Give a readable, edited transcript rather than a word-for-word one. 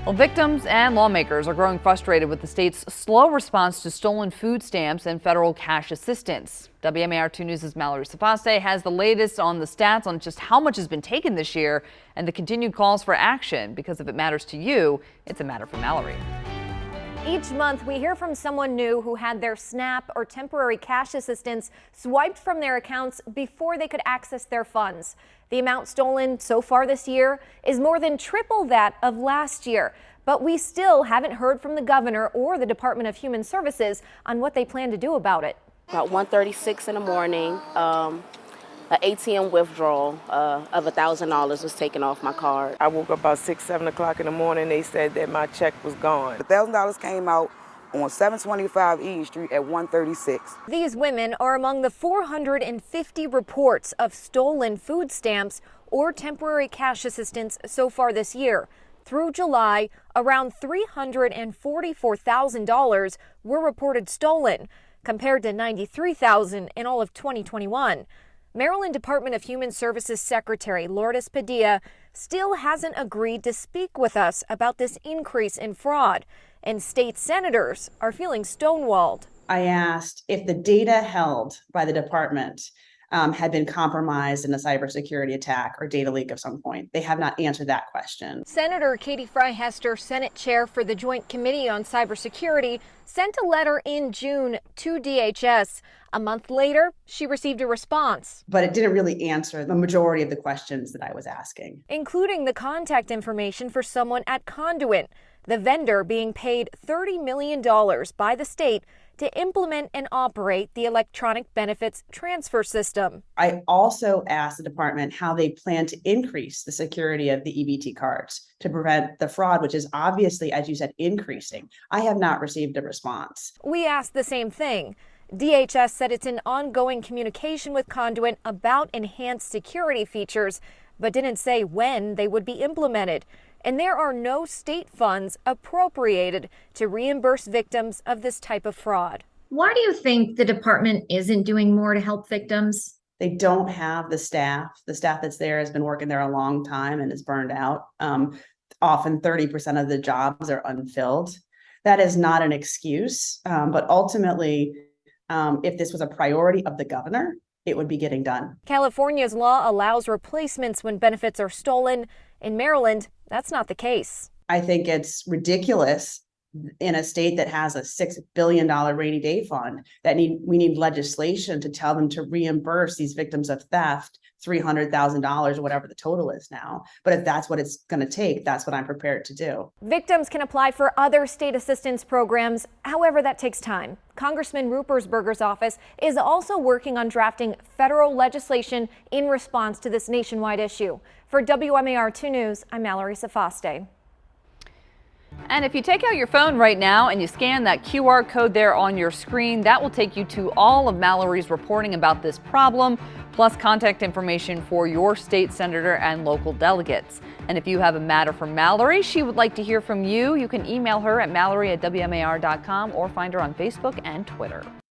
Well, victims and lawmakers are growing frustrated with the state's slow response to stolen food stamps and federal cash assistance. WMAR 2 News' Mallory Safaste has the latest on the stats on just how much has been taken this year and the continued calls for action, because if it matters to you, it's a matter for Mallory. Each month, we hear from someone new who had their SNAP or temporary cash assistance swiped from their accounts before they could access their funds. The amount stolen so far this year is more than triple that of last year. But we still haven't heard from the governor or the Department of Human Services on what they plan to do about it. About 1:36 in the morning, an ATM withdrawal of $1,000 was taken off my card. I woke up about 6, 7 o'clock in the morning. They said that my check was gone. $1,000 came out on 725 E Street at 1:36. These women are among the 450 reports of stolen food stamps or temporary cash assistance so far this year. Through July, around $344,000 were reported stolen, compared to $93,000 in all of 2021. Maryland Department of Human Services Secretary Lourdes Padilla still hasn't agreed to speak with us about this increase in fraud, and state senators are feeling stonewalled. I asked if the data held by the department had been compromised in a cybersecurity attack or data leak of some point. They have not answered that question. Senator Katie Fry-Hester, Senate Chair for the Joint Committee on Cybersecurity, sent a letter in June to DHS. A month later, she received a response. But it didn't really answer the majority of the questions that I was asking, including the contact information for someone at Conduit, the vendor being paid $30 million by the state to implement and operate the electronic benefits transfer system. I also asked the department how they plan to increase the security of the EBT cards to prevent the fraud, which is obviously, as you said, increasing. I have not received a response. We asked the same thing. DHS said it's in ongoing communication with Conduit about enhanced security features, but didn't say when they would be implemented. And there are no state funds appropriated to reimburse victims of this type of fraud. Why do you think the department isn't doing more to help victims? They don't have the staff. The staff that's there has been working there a long time and is burned out. Often 30% of the jobs are unfilled. That is not an excuse, but ultimately, if this was a priority of the governor, it would be getting done. California's law allows replacements when benefits are stolen. In Maryland, that's not the case. I think it's ridiculous in a state that has a $6 billion rainy day fund that we need legislation to tell them to reimburse these victims of theft $300,000 or whatever the total is now. But if that's what it's going to take, that's what I'm prepared to do. Victims can apply for other state assistance programs. However, that takes time. Congressman Rupersberger's office is also working on drafting federal legislation in response to this nationwide issue. For WMAR 2 News, I'm Mallory Safaste. And if you take out your phone right now and you scan that QR code there on your screen, that will take you to all of Mallory's reporting about this problem, plus contact information for your state senator and local delegates. And if you have a matter for Mallory, she would like to hear from you, you can email her at mallory@wmar.com or find her on Facebook and Twitter.